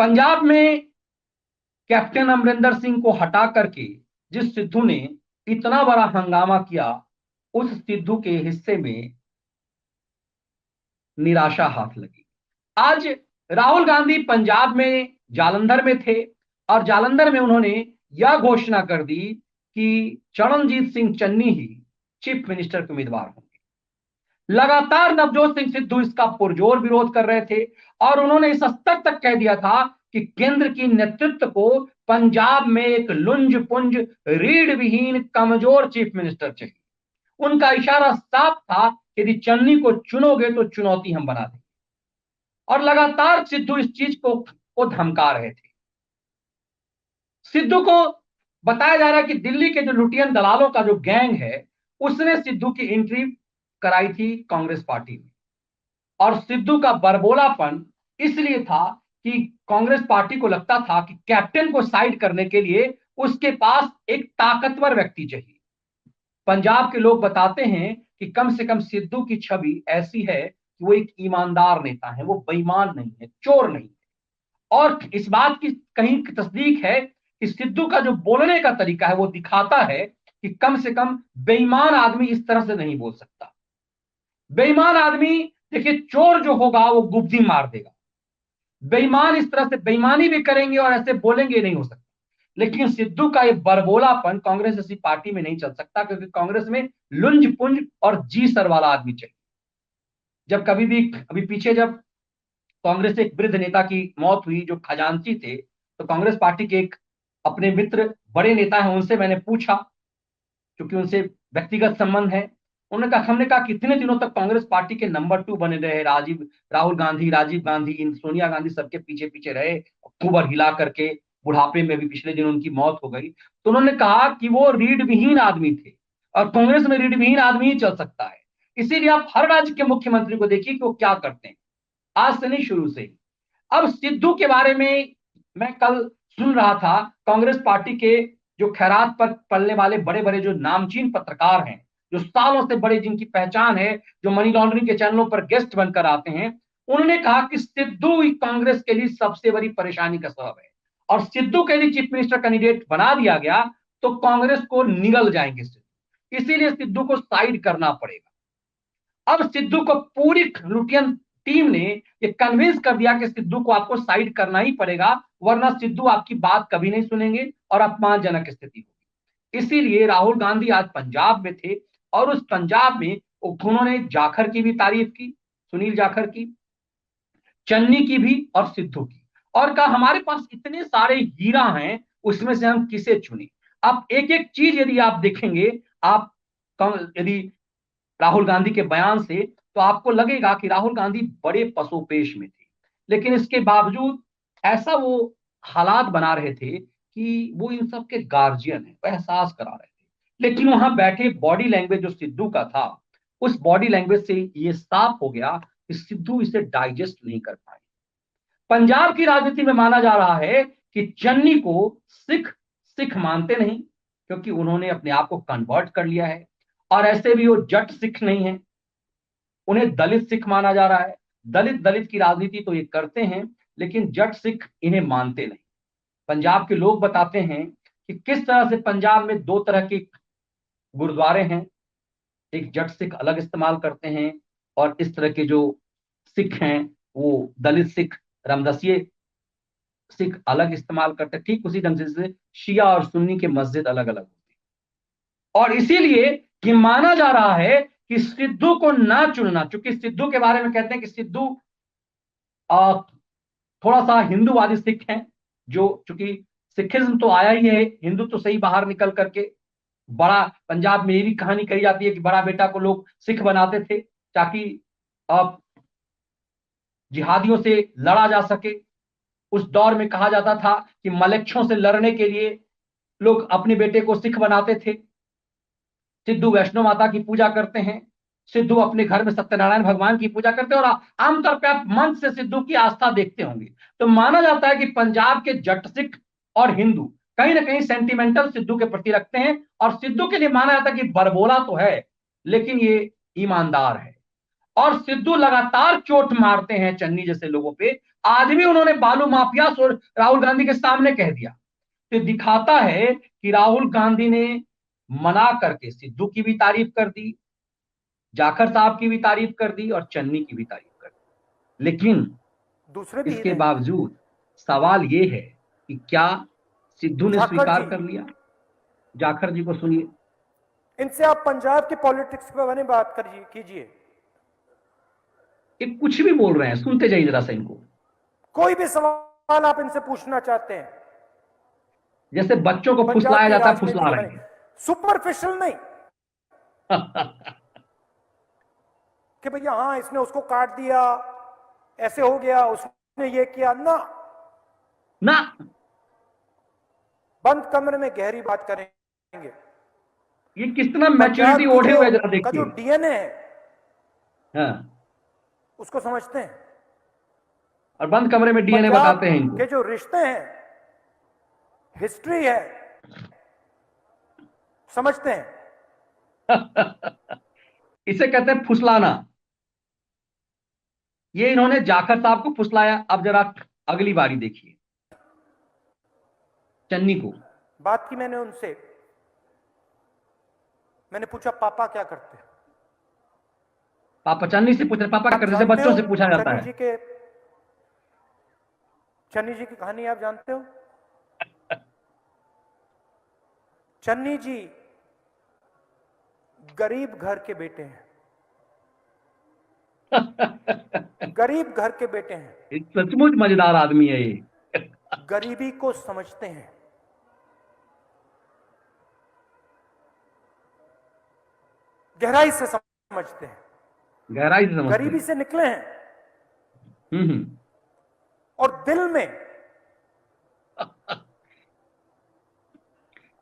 पंजाब में कैप्टन अमरिंदर सिंह को हटा करके जिस सिद्धू ने इतना बड़ा हंगामा किया, उस सिद्धू के हिस्से में निराशा हाथ लगी। आज राहुल गांधी पंजाब में जालंधर में थे और जालंधर में उन्होंने यह घोषणा कर दी कि चरणजीत सिंह चन्नी ही चीफ मिनिस्टर के उम्मीदवार होंगे। लगातार नवजोत सिंह सिद्धू इसका पुरजोर विरोध कर रहे थे और उन्होंने इस स्तर तक कह दिया था कि केंद्र की नेतृत्व को पंजाब में एक लुंज पुंज रीढ़ विहीन कमजोर चीफ मिनिस्टर चाहिए। उनका इशारा साफ था, यदि चन्नी को चुनोगे तो चुनौती हम बना देंगे। और लगातार सिद्धू इस चीज को धमका रहे थे। सिद्धू को बताया जा रहा है कि दिल्ली के जो लुटियन दलालों का जो गैंग है, उसने सिद्धू की एंट्री कराई थी कांग्रेस पार्टी में। और सिद्धू का बरबोलापन इसलिए था कि कांग्रेस पार्टी को लगता था कि कैप्टन को साइड करने के लिए उसके पास एक ताकतवर व्यक्ति चाहिए। पंजाब के लोग बताते हैं कि कम से कम सिद्धू की छवि ऐसी है कि वो एक ईमानदार नेता है, वो बेईमान नहीं है, चोर नहीं है। और इस बात की कहीं तस्दीक है कि सिद्धू का जो बोलने का तरीका है वो दिखाता है कि कम से कम बेईमान आदमी इस तरह से नहीं बोल सकता। बेईमान आदमी, देखिए, चोर जो होगा वो गुप्ती मार देगा, बेईमान इस तरह से बेईमानी भी करेंगे और ऐसे बोलेंगे, नहीं हो सकता। लेकिन सिद्धू का ये बरबोलापन कांग्रेस जैसी पार्टी में नहीं चल सकता, क्योंकि कांग्रेस में लुंज पुंज और जी सर वाला आदमी चाहिए। जब कभी भी अभी पीछे जब कांग्रेस के एक वृद्ध नेता की मौत हुई जो खजांची थे, तो कांग्रेस पार्टी के एक अपने मित्र बड़े नेता हैं, उनसे मैंने पूछा, क्योंकि उनसे व्यक्तिगत संबंध है। उन्होंने कहा, हमने कहा कितने दिनों तक कांग्रेस पार्टी के नंबर 2 बने रहे, राहुल गांधी, राजीव गांधी, सोनिया गांधी सबके पीछे पीछे रहे, खूब हिला करके, बुढ़ापे में भी पिछले दिन उनकी मौत हो गई। तो उन्होंने कहा कि वो रीढ़ विहीन आदमी थे और कांग्रेस में रीढ़ विहीन आदमी ही चल सकता है। इसीलिए आप हर राज्य के मुख्यमंत्री को देखिए कि वो क्या करते हैं, आज से नहीं, शुरू से ही। अब सिद्धू के बारे में मैं कल सुन रहा था, कांग्रेस पार्टी के जो खैरात पर पलने वाले बड़े बड़े जो नामचीन पत्रकार हैं, जो सालों से बड़े, जिनकी पहचान है, जो मनी लॉन्ड्रिंग के चैनलों पर गेस्ट बनकर आते हैं, उन्होंने कहा कि सिद्धू ही कांग्रेस के लिए सबसे बड़ी परेशानी का सबब है और सिद्धू के लिए चीफ मिनिस्टर कैंडिडेट बना दिया गया तो कांग्रेस को निगल जाएंगे सिद्धू, इसीलिए सिद्धू को साइड करना पड़ेगा। अब सिद्धू को पूरी लुटियन टीम ने ये कन्विंस कर दिया कि सिद्धू को आपको साइड करना ही पड़ेगा, वरना सिद्धू आपकी बात कभी नहीं सुनेंगे और अपमानजनक स्थिति होगी। इसीलिए राहुल गांधी आज पंजाब में थे और उस पंजाब में उन्होंने जाखड़ की भी तारीफ की, सुनील जाखड़ की, चन्नी की भी और सिद्धू की, और कहा हमारे पास इतने सारे हीरा हैं, उसमें से हम किसे चुने। अब एक एक चीज यदि आप देखेंगे, आप यदि राहुल गांधी के बयान से, तो आपको लगेगा कि राहुल गांधी बड़े पसोपेश में थे, लेकिन इसके बावजूद ऐसा वो हालात बना रहे थे कि वो इन सब के गार्जियन है, वो एहसास करा रहे थे। लेकिन वहां बैठे बॉडी लैंग्वेज जो सिद्धू का था, उस बॉडी लैंग्वेज से ये साफ हो गया कि सिद्धू इसे डाइजेस्ट नहीं कर पाए। पंजाब की राजनीति में माना जा रहा है कि चन्नी को सिख सिख मानते नहीं, क्योंकि उन्होंने अपने आप को कन्वर्ट कर लिया है, और ऐसे भी वो जट सिख नहीं है, उन्हें दलित सिख माना जा रहा है। दलित दलित की राजनीति तो ये करते हैं, लेकिन जट सिख इन्हें मानते नहीं। पंजाब के लोग बताते हैं कि किस तरह से पंजाब में दो तरह के गुरुद्वारे हैं, एक जट सिख अलग इस्तेमाल करते हैं और इस तरह के जो सिख हैं वो दलित सिख, रामदासिये सिख अलग इस्तेमाल करते हैं। ठीक उसी ढंग से शिया और सुन्नी के मस्जिद अलग अलग होते हैं। और इसीलिए कि माना जा रहा है कि सिद्धू को ना चुनना, क्योंकि सिद्धू के बारे में कहते हैं कि सिद्धू थोड़ा सा हिंदूवादी सिख हैं, जो चूंकि सिखिज्म तो आया ही है, हिंदू तो सही बाहर निकल करके बड़ा, पंजाब में ये भी कहानी कही जाती है कि बड़ा बेटा को लोग सिख बनाते थे ताकि जिहादियों से लड़ा जा सके। उस दौर में कहा जाता था कि मलेच्छों से लड़ने के लिए लोग अपने बेटे को सिख बनाते थे। सिद्धू वैष्णो माता की पूजा करते हैं, सिद्धू अपने घर में सत्यनारायण भगवान की पूजा करते हैं, और आमतौर पर आप मंच से सिद्धू की आस्था देखते होंगे। तो माना जाता है कि पंजाब के जट सिख और हिंदू कहीं ना कहीं सेंटिमेंटल सिद्धू के प्रति रखते हैं, और सिद्धू के लिए माना जाता है कि बरबोला तो है लेकिन ये ईमानदार है। और सिद्धू लगातार चोट मारते हैं चन्नी जैसे लोगों पे। आज भी उन्होंने बालू माफिया और राहुल गांधी के सामने कह दिया। तो दिखाता है कि राहुल गांधी ने मना करके सिद्धू की भी तारीफ कर दी, जाखड़ साहब की भी तारीफ कर दी और चन्नी की भी तारीफ कर दी। लेकिन दूसरे भी इसके बावजूद सवाल ये है कि क्या सिद्धू ने जाखड़ स्वीकार जी, कर लिया? जाखड़ जी को सुनिए। इनसे आप पंजाब की पॉलिटिक्स के बारे में बात कीजिए। ये कुछ भी बोल रहे हैं, सुनते जाइए जरा सा इनको। कोई भी सवाल आप इनसे पूछना चाहते हैं, जैसे बच्चों को पंजाब फुसलाया की जाता है, राजनीति फुसला के रहे बारे में, हैं। सुपरफिशियल नहीं कि भैया हाँ इसने उसको काट दिया, ऐसे हो गया, उसने ये किया ना। ना, बंद कमरे में गहरी बात करेंगे। ये किस तरह पंजाब मैच्योरिटी की ओढ़े हुए जरा का जो देखिए। डीएनए है हाँ, उसको समझते हैं। और बंद कमरे में डीएनए पंजाब बताते हैं इनको। के जो रिश्ते हैं, हिस्ट्री है, समझते हैं। इसे कहते हैं फुसलाना। ये इन्होंने जाखड़ साहब को फुसलाया। अब जरा अगली बारी देखिए चन्नी को। बात की मैंने उनसे, मैंने पूछा पापा क्या करते हैं? पापा चन्नी से पूछ रहे, पापा क्या आप करते हैं? जैसे जानते बच्चों हो से पूछा जाता है। चन्नी जी की कहानी आप जानते हो? चन्नी जी गरीब घर के बेटे हैं। गरीब घर के बेटे हैं। सचमुच मजेदार आदमी है ये। गरीबी को समझते हैं, गहराई से समझते हैं, गहराई से समझते गरीबी हैं। से निकले हैं। हम्म। और दिल में,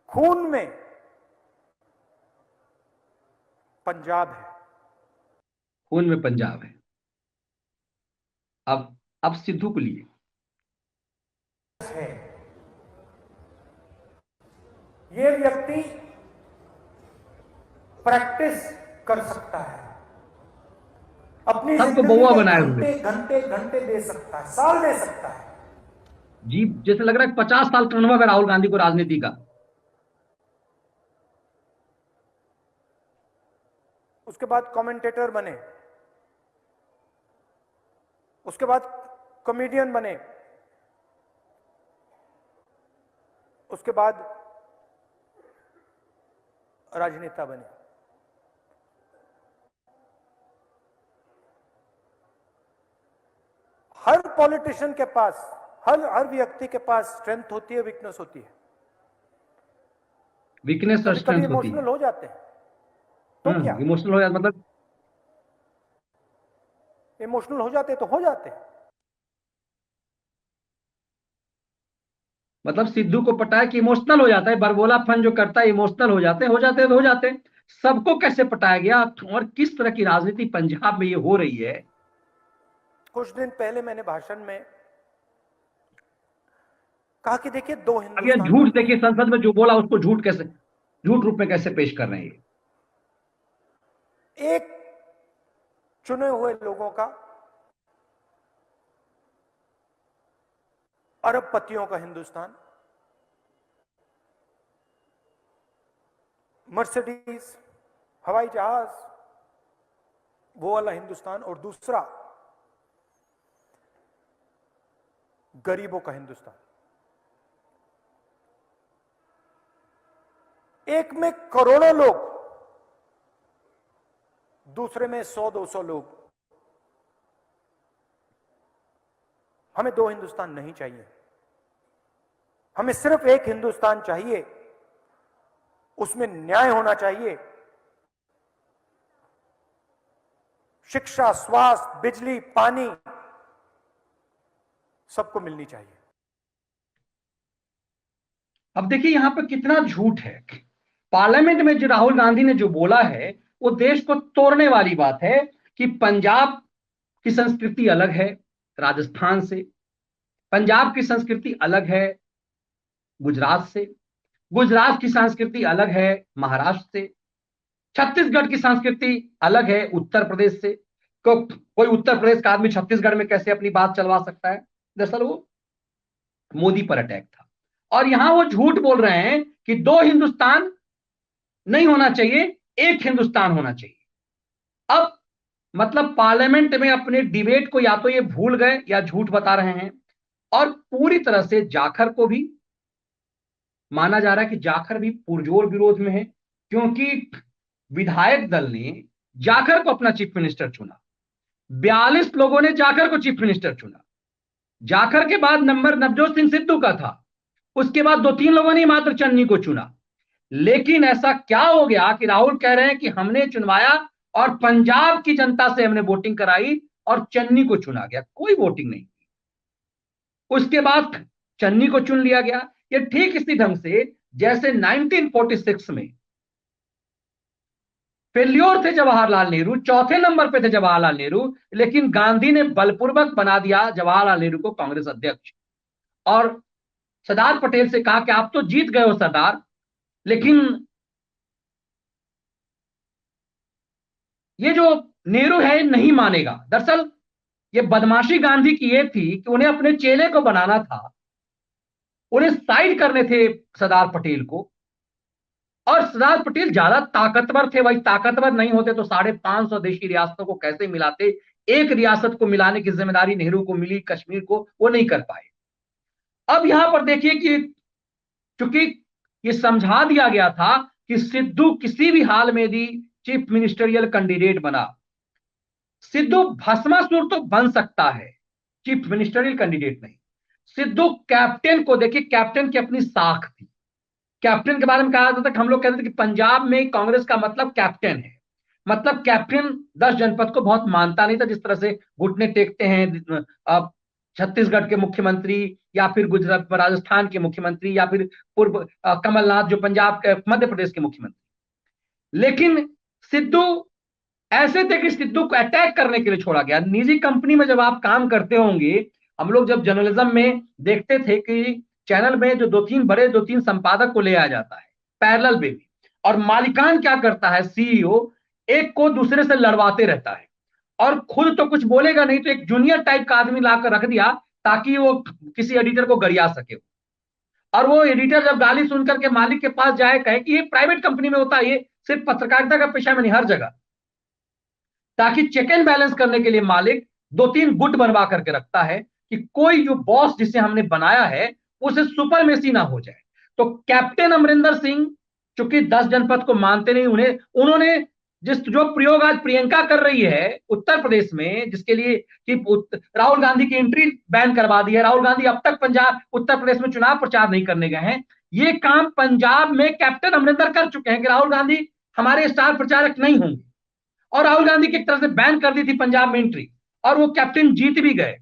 खून में पंजाब है। खून में पंजाब है। अब सिद्धू को लिए है ये व्यक्ति प्रैक्टिस कर सकता है, अपनी सबको जिंदगी बउआ के बनाए हुए। घंटे घंटे घंटे दे सकता है, साल दे सकता है। जी, जैसे लग रहा है 50 साल का अनुभव है राहुल गांधी को राजनीति का। उसके बाद कमेंटेटर बने, उसके बाद कॉमेडियन बने, उसके बाद राजनेता बने। हर पॉलिटिशियन के पास, हर व्यक्ति के पास स्ट्रेंथ होती है, वीकनेस होती है। वीकनेस और कभी कभी स्ट्रेंथ होती है। इमोशनल हो जाते हैं, तो क्या? इमोशनल हो जाता मतलब? इमोशनल हो जाते तो हो जाते हैं। मतलब सिद्धू को पता है कि इमोशनल हो जाता है, बरबोला फन जो करता है इमोशनल हो जाते हैं, हो जाते हैं तो हो जाते हैं। सबको कैसे पटाया गया और किस तरह की राजनीति पंजाब में ये हो रही है? कुछ दिन पहले मैंने भाषण में कहा कि देखिए दो अब ये हिंदुस्तान झूठ बनते देखिए, हैं। संसद में जो बोला उसको झूठ कैसे, झूठ रूप में कैसे पेश कर रहे हैं ये। एक चुने हुए लोगों का, अरबपतियों का हिंदुस्तान, मर्सिडीज, हवाई जहाज, वो वाला हिंदुस्तान, और दूसरा गरीबों का हिंदुस्तान। एक में करोड़ों लोग, दूसरे में 100-200 लोग। हमें दो हिंदुस्तान नहीं चाहिए, हमें सिर्फ एक हिंदुस्तान चाहिए। उसमें न्याय होना चाहिए, शिक्षा, स्वास्थ्य, बिजली, पानी सबको मिलनी चाहिए। अब देखिए यहां पर कितना झूठ है। पार्लियामेंट में जो राहुल गांधी ने जो बोला है वो देश को तोड़ने वाली बात है कि पंजाब की संस्कृति अलग है राजस्थान से, पंजाब की संस्कृति अलग है गुजरात से, गुजरात की संस्कृति अलग है महाराष्ट्र से, छत्तीसगढ़ की संस्कृति अलग है उत्तर प्रदेश से, कोई उत्तर प्रदेश का आदमी छत्तीसगढ़ में कैसे अपनी बात चलवा सकता है? दरअसल वो मोदी पर अटैक था। और यहां वो झूठ बोल रहे हैं कि दो हिंदुस्तान नहीं होना चाहिए, एक हिंदुस्तान होना चाहिए। अब मतलब पार्लियामेंट में अपने डिबेट को या तो ये भूल गए या झूठ बता रहे हैं। और पूरी तरह से जाखड़ को भी माना जा रहा है कि जाखड़ भी पुरजोर विरोध में है, क्योंकि विधायक दल ने जाखड़ को अपना चीफ मिनिस्टर चुना। 42 लोगों ने जाखड़ को चीफ मिनिस्टर चुना। जाखड़ के बाद नंबर नवजोत सिंह सिद्धू का था, उसके बाद 2-3 लोगों ने मात्र चन्नी को चुना। लेकिन ऐसा क्या हो गया कि राहुल कह रहे हैं कि हमने चुनवाया और पंजाब की जनता से हमने वोटिंग कराई और चन्नी को चुना गया, कोई वोटिंग नहीं। उसके बाद चन्नी को चुन लिया गया। ये ठीक इसी ढंग से जैसे 1946 में फेल्योर थे जवाहरलाल नेहरू, चौथे नंबर पे थे जवाहरलाल नेहरू, लेकिन गांधी ने बलपूर्वक बना दिया जवाहरलाल नेहरू को कांग्रेस अध्यक्ष। और सरदार पटेल से कहा कि आप तो जीत गए हो सरदार, लेकिन ये जो नेहरू है नहीं मानेगा। दरअसल ये बदमाशी गांधी की ये थी कि उन्हें अपने चेले को बनाना था, उन्हें साइड करने थे सरदार पटेल को। और सरदार पटेल ज्यादा ताकतवर थे, भाई ताकतवर नहीं होते तो 550 देशी रियासतों को कैसे मिलाते? एक रियासत को मिलाने की जिम्मेदारी नेहरू को मिली, कश्मीर को, वो नहीं कर पाए। अब यहां पर देखिए कि चूंकि ये समझा दिया गया था कि सिद्धू किसी भी हाल में यदि चीफ मिनिस्टरियल कैंडिडेट बना, सिद्धू भस्मासुर तो बन सकता है, चीफ मिनिस्टरियल कैंडिडेट नहीं। सिद्धू कैप्टन को देखिए, कैप्टन की अपनी साख थी। कैप्टन के बारे में कहा जाता था कि हम लोग कहते थे कि पंजाब में कांग्रेस का मतलब कैप्टन है। मतलब कैप्टन 10 जनपद को बहुत मानता नहीं था, जिस तरह से घुटने टेकते हैं छत्तीसगढ़ के मुख्यमंत्री, या फिर गुजरात राजस्थान के मुख्यमंत्री, या फिर पूर्व कमलनाथ जो पंजाब के मध्य प्रदेश के मुख्यमंत्री। लेकिन सिद्धू ऐसे थे कि सिद्धू को अटैक करने के लिए छोड़ा गया। निजी कंपनी में जब आप काम करते होंगे, हम लोग जब जर्नलिज्म में देखते थे कि चैनल में जो 2-3 संपादक को ले आया जाता है पैरेलल में भी, और मालिकान क्या करता है, सीईओ एक को दूसरे से लड़वाते रहता है और खुद तो कुछ बोलेगा नहीं, तो एक जूनियर टाइप का आदमी लाकर रख दिया ताकि वो किसी एडिटर को गरिया सके। और वो एडिटर जब गाली सुन करके मालिक के पास जाए, कहे कि ये प्राइवेट कंपनी में होता है, ये सिर्फ पत्रकारिता का पेशा में नहीं, हर जगह, ताकि चेक एंड बैलेंस करने के लिए मालिक 2-3 गुट बनवा करके रखता है कि कोई जो बॉस जिसे हमने बनाया है उसे सुपरमेसी ना हो जाए। तो कैप्टन अमरिंदर सिंह चूंकि 10 जनपद को मानते नहीं, उन्होंने जो प्रयोग आज प्रियंका कर रही है उत्तर प्रदेश में, जिसके लिए कि राहुल गांधी की एंट्री बैन करवा दी है, राहुल गांधी अब तक पंजाब उत्तर प्रदेश में चुनाव प्रचार नहीं करने गए हैं, ये काम पंजाब में कैप्टन अमरिंदर कर चुके हैं कि राहुल गांधी हमारे स्टार प्रचारक नहीं होंगे। और राहुल गांधी की तरफ से बैन कर दी थी पंजाब में एंट्री, और वो कैप्टन जीत भी गए।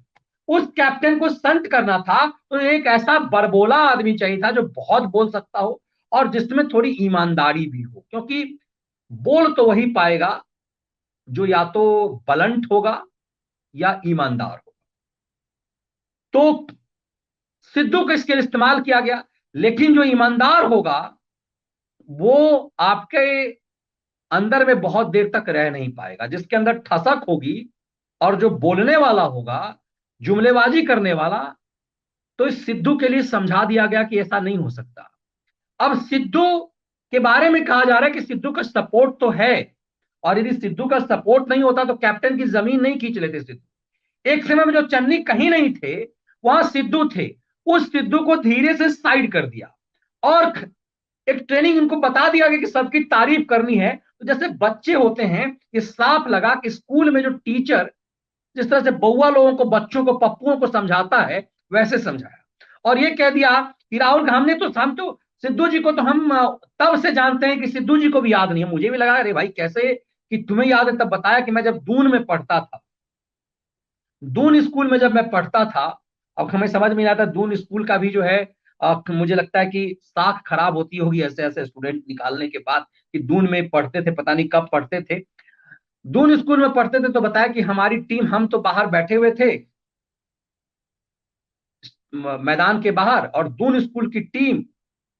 उस कैप्टन को संत करना था तो एक ऐसा बरबोला आदमी चाहिए था जो बहुत बोल सकता हो और जिसमें थोड़ी ईमानदारी भी हो, क्योंकि बोल तो वही पाएगा जो या तो बलंट होगा या ईमानदार होगा। तो सिद्धू का इसके लिए इस्तेमाल किया गया, लेकिन जो ईमानदार होगा वो आपके अंदर में बहुत देर तक रह नहीं पाएगा। जिसके अंदर ठसक होगी और जो बोलने वाला होगा, जुमलेबाजी करने वाला, तो इस सिद्धू के लिए समझा दिया गया कि ऐसा नहीं हो सकता। अब सिद्धू के बारे में कहा जा रहा है कि सिद्धू का सपोर्ट तो है, और यदि सिद्धू का सपोर्ट नहीं होता तो कैप्टन की जमीन नहीं खींच लेते सिद्धू। एक समय में जो चन्नी कहीं नहीं थे वहां सिद्धू थे, उस सिद्धू को धीरे से साइड कर दिया और एक ट्रेनिंग इनको बता दिया गया कि सबकी तारीफ करनी है। तो जैसे बच्चे होते हैं, ये साफ लगा कि स्कूल में जो टीचर जिस तरह से बउआ लोगों को, बच्चों को, पप्पुओं को समझाता है, वैसे समझाया और ये कह दिया कि राहुल हम तो सिद्धू जी को तो हम तब से जानते हैं कि सिद्धू जी को भी याद नहीं है। मुझे भी लगा अरे भाई कैसे कि तुम्हें याद है, तब बताया कि मैं जब दून में पढ़ता था, दून स्कूल में जब मैं पढ़ता था, अब हमें समझ में नहीं आता दून स्कूल का भी जो है मुझे लगता है कि साख खराब होती होगी ऐसे ऐसे स्टूडेंट निकालने के बाद कि दून में पढ़ते थे, पता नहीं कब पढ़ते थे, दून स्कूल में पढ़ते थे। तो बताया कि हमारी टीम, हम तो बाहर बैठे हुए थे मैदान के बाहर, और दून स्कूल की टीम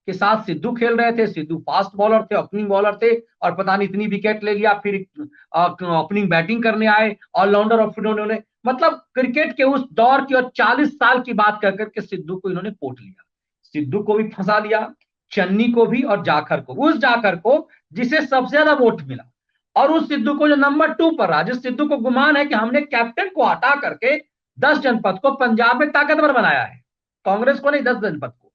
के साथ सिद्धू खेल रहे थे। सिद्धू फास्ट बॉलर थे, ओपनिंग बॉलर थे, और पता नहीं इतनी विकेट ले लिया, फिर ओपनिंग बैटिंग करने आए, ऑलराउंडर, और फिर उन्होंने मतलब क्रिकेट के उस दौर की और 40 साल की बात कर करके सिद्धू को इन्होंने पोट लिया। सिद्धू को भी फंसा लिया, चन्नी को भी, और जाखर को, उस जाखर को जिसे सबसे ज्यादा वोट मिला, और उस सिद्धू को जो नंबर 2 पर रहा, जिस सिद्धू को गुमान है कि हमने कैप्टन को हटा करके 10 जनपद को पंजाब में ताकतवर बनाया है, कांग्रेस को नहीं, 10 जनपद को।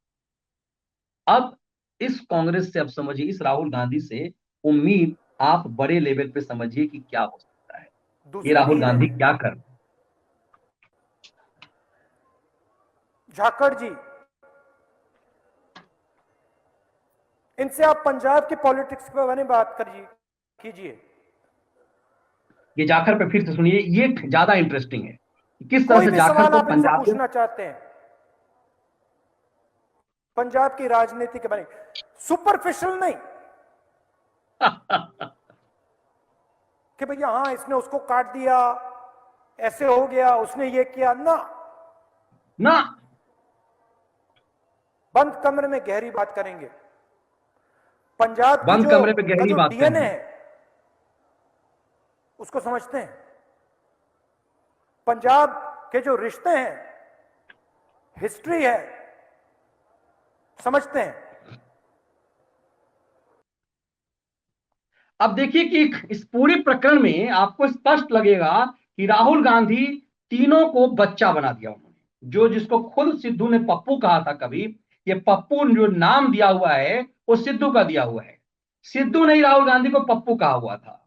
अब इस कांग्रेस से, अब समझिए इस राहुल गांधी से उम्मीद आप बड़े लेवल पे समझिए कि क्या हो सकता है। ये दूसरी राहुल चीज गांधी है क्या कर रहे हैं। झाकड़ जी, इनसे आप पंजाब की पॉलिटिक्स के बारे में बात कीजिए। ये जाकर पे फिर से सुनिए, ये ज्यादा इंटरेस्टिंग है किस तरह कोई से भी जाखर सवाल को आप इनसे पंजाब में। पूछना चाहते हैं पंजाब की राजनीति के बारे में, सुपरफिशियल नहीं कि भैया हाँ इसने उसको काट दिया, ऐसे हो गया, उसने ये किया ना। ना, बंद कमरे में गहरी बात करेंगे। पंजाब की बंद जो कमरे पे का गहरी जो बात डीएनए करेंगे। है उसको समझते हैं। पंजाब के जो रिश्ते हैं, हिस्ट्री है, समझते हैं। अब देखिए कि इस पूरे प्रकरण में आपको स्पष्ट लगेगा कि राहुल गांधी तीनों को बच्चा बना दिया उन्होंने। जो जिसको खुद सिद्धू ने पप्पू कहा था कभी, ये पप्पू जो नाम दिया हुआ है वो सिद्धू का दिया हुआ है। सिद्धू ने ही राहुल गांधी को पप्पू कहा हुआ था।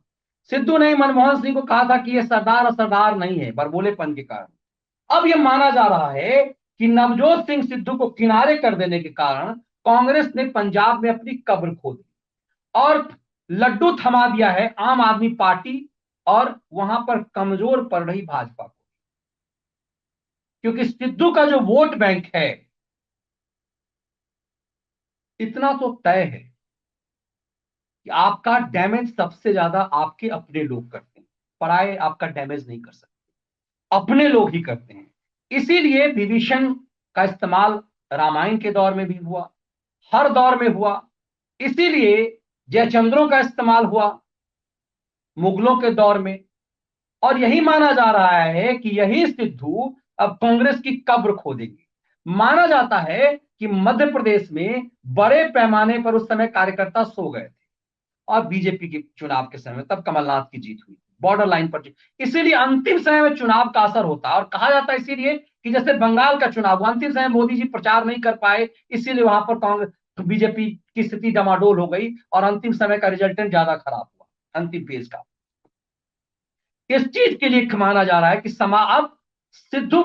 सिद्धू ने ही मनमोहन सिंह को कहा था कि ये सरदार और सरदार नहीं है, बरबोलेपन के कारण। अब यह माना जा रहा है कि नवजोत सिंह सिद्धू को किनारे कर देने के कारण कांग्रेस ने पंजाब में अपनी कब्र खो दी और लड्डू थमा दिया है आम आदमी पार्टी, और वहां पर कमजोर पड़ रही भाजपा को। क्योंकि सिद्धू का जो वोट बैंक है, इतना तो तय है कि आपका डैमेज सबसे ज्यादा आपके अपने लोग करते हैं, पराये आपका डैमेज नहीं कर सकते, अपने लोग ही करते हैं। इसीलिए विभीषण का इस्तेमाल रामायण के दौर में भी हुआ, हर दौर में हुआ। इसीलिए जयचंद्रों का इस्तेमाल हुआ मुगलों के दौर में। और यही माना जा रहा है कि यही सिद्धू अब कांग्रेस की कब्र खोदेंगे। माना जाता है कि मध्य प्रदेश में बड़े पैमाने पर उस समय कार्यकर्ता सो गए थे, और बीजेपी के चुनाव के समय तब कमलनाथ की जीत हुई, बॉर्डर लाइन पर। इसीलिए अंतिम समय में चुनाव का असर होता है, और कहा जाता है इसीलिए कि जैसे बंगाल का चुनाव हुआ, अंतिम समय मोदी जी प्रचार नहीं कर पाए, इसीलिए वहां पर कांग्रेस बीजेपी की स्थिति डमाडोल हो गई, और अंतिम समय का रिजल्टेंट ज्यादा खराब हुआ, अंतिम पेज का। इस चीज के लिए माना जा रहा है कि अब सिद्धू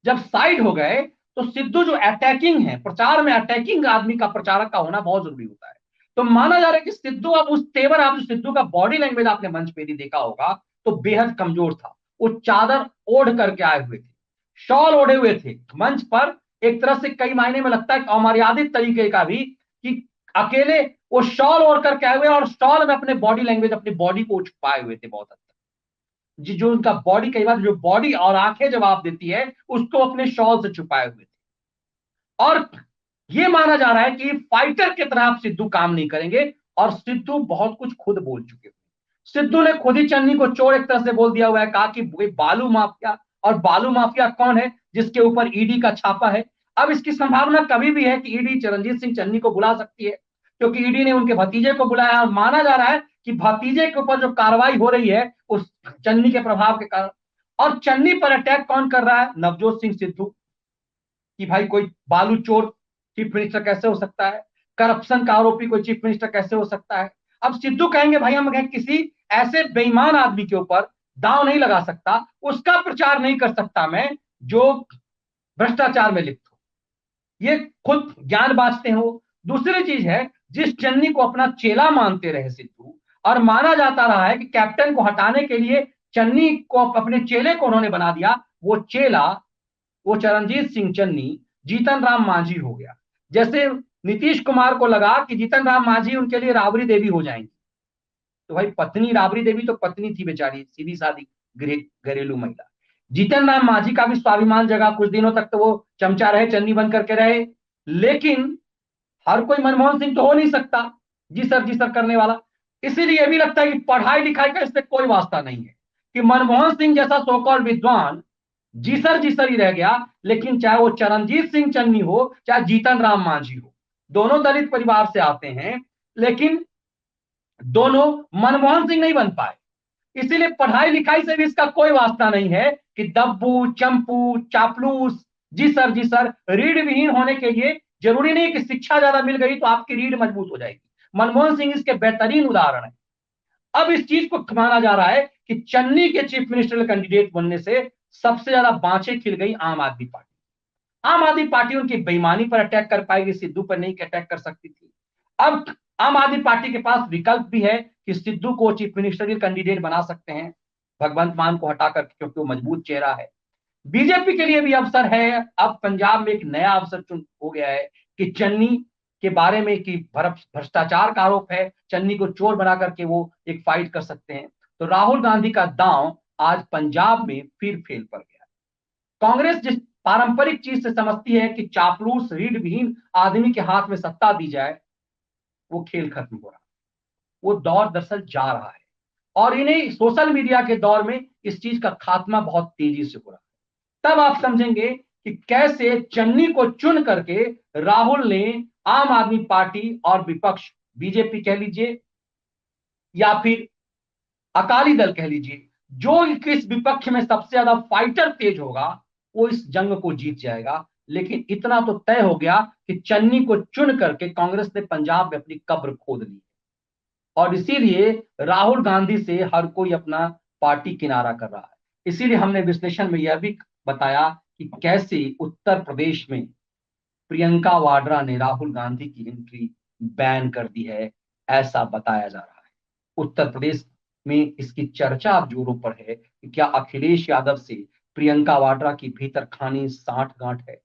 जब साइड हो गए, तो सिद्धू जो अटैकिंग है, प्रचार में अटैकिंग आदमी का, प्रचारक का होना बहुत जरूरी होता है। तो माना जा रहा है कि सिद्धू अब उस तेवर, आप जो सिद्धू का बॉडी लैंग्वेज आपने मंच पे भी देखा होगा, तो बेहद कमजोर था। वो चादर ओढ़ करके आए हुए थे, शॉल ओढ़े हुए थे मंच पर। एक तरह से कई मायने में लगता है अमर्यादित तरीके का भी, कि अकेले वो शॉल ओढ़ करके आए हुए, और शॉल में अपने बॉडी लैंग्वेज, अपनी बॉडी को छुपाए हुए थे बहुत हद तक। जो उनका बॉडी, कई बार जो बॉडी और आंखें जवाब देती है, उसको अपने शॉल से छुपाए हुए थे। और ये माना जा रहा है कि फाइटर की तरह आप सिद्धू काम नहीं करेंगे, और सिद्धू बहुत कुछ खुद बोल चुके हैं। सिद्धू ने खुद ही चन्नी को चोर एक तरह से बोल दिया हुआ है, कहा कि बालू माफिया, और बालू माफिया कौन है, जिसके ऊपर ईडी का छापा है। अब इसकी संभावना कभी भी है कि ईडी चरणजीत सिंह चन्नी को बुला सकती है, क्योंकि ईडी ने उनके भतीजे को बुलाया, और माना जा रहा है कि भतीजे के ऊपर जो कार्रवाई हो रही है उस चन्नी के प्रभाव के कारण। और चन्नी पर अटैक कौन कर रहा है? नवजोत सिंह सिद्धू, कि भाई कोई बालू चोर चीफ मिनिस्टर कैसे हो सकता है, करप्शन का आरोपी कोई चीफ मिनिस्टर कैसे हो सकता है। अब सिद्धू कहेंगे भाई हम किसी ऐसे बेईमान आदमी के ऊपर दांव नहीं लगा सकता, उसका प्रचार नहीं कर सकता मैं, जो भ्रष्टाचार में लिप्त हो। ये खुद ज्ञान बांटते हो। दूसरी चीज है, जिस चन्नी को अपना चेला मानते रहे सिद्धू, और माना जाता रहा है कि कैप्टन को हटाने के लिए चन्नी को, अपने चेले को उन्होंने बना दिया, वो चेला, वो चरणजीत सिंह चन्नी जीतन राम मांझी हो गया। जैसे नीतीश कुमार को लगा कि जीतन राम मांझी उनके लिए राबड़ी देवी हो जाएंगी, तो भाई पत्नी राबड़ी देवी तो पत्नी थी बेचारी, सीधी सादी घरेलू महिला। जीतन राम मांझी का भी स्वाभिमान जगा, कुछ दिनों तक तो वो चमचा रहे, चन्नी बन करके रहे। लेकिन हर कोई मनमोहन सिंह तो हो नहीं सकता जी सर करने वाला। इसीलिए भी लगता है कि पढ़ाई लिखाई का इससे कोई वास्ता नहीं है, कि मनमोहन सिंह जैसा सोकॉल विद्वान जी सर ही रह गया, लेकिन चाहे वो चरणजीत सिंह चन्नी हो चाहे जीतन राम मांझी हो, दोनों दलित परिवार से आते हैं, लेकिन दोनों मनमोहन सिंह नहीं बन पाए। इसीलिए पढ़ाई लिखाई से भी इसका कोई वास्ता नहीं है कि दब्बू चंपू चापलूस जी सर रीढ़ विहीन होने के लिए जरूरी नहीं कि शिक्षा ज्यादा मिल गई तो आपकी रीढ़ मजबूत हो जाएगी। मनमोहन सिंह इसके बेहतरीन उदाहरण है। अब इस चीज को माना जा रहा है कि चन्नी के चीफ मिनिस्टर कैंडिडेट बनने से सबसे ज्यादा बांछें खिल गई आम आदमी पार्टी। आम आदमी पार्टी उनकी बेईमानी पर अटैक कर पाएगी, सिद्धू पर नहीं अटैक कर सकती थी। अब आम आदमी पार्टी के पास विकल्प भी है कि सिद्धू को चीफ मिनिस्टरियल कैंडिडेट बना सकते हैं, भगवंत मान को हटाकर, क्योंकि वो मजबूत चेहरा है। बीजेपी के लिए भी अवसर है। अब पंजाब में एक नया अवसर हो गया है कि चन्नी के बारे में कि भ्रष्टाचार का आरोप है, चन्नी को चोर बना करके वो एक फाइट कर सकते हैं। तो राहुल गांधी का दांव आज पंजाब में फिर फेल पड़ गया। कांग्रेस जिस पारंपरिक चीज से समझती है कि चापलूस रीढ़ विहीन आदमी के हाथ में सत्ता दी जाए, वो खेल खत्म हो रहा है। वो दौर दरअसल जा रहा है, और इन्हें सोशल मीडिया के दौर में इस चीज का खात्मा बहुत तेजी से हो रहा है। तब आप समझेंगे कि कैसे चन्नी को चुन करके राहुल ने आम आदमी पार्टी और विपक्ष, बीजेपी कह लीजिए या फिर अकाली दल कह लीजिए, जो इस विपक्ष में सबसे ज्यादा फाइटर तेज होगा वो इस जंग को जीत जाएगा। लेकिन इतना तो तय हो गया कि चन्नी को चुन करके कांग्रेस ने पंजाब में अपनी कब्र खोद ली, और इसीलिए राहुल गांधी से हर कोई अपना पार्टी किनारा कर रहा है। इसीलिए हमने विश्लेषण में यह भी बताया कि कैसे उत्तर प्रदेश में प्रियंका वाड्रा ने राहुल गांधी की एंट्री बैन कर दी है, ऐसा बताया जा रहा है। उत्तर प्रदेश में इसकी चर्चा अब जोरों पर है कि क्या अखिलेश यादव से प्रियंका वाड्रा की भीतर खानी साठ गांठ है।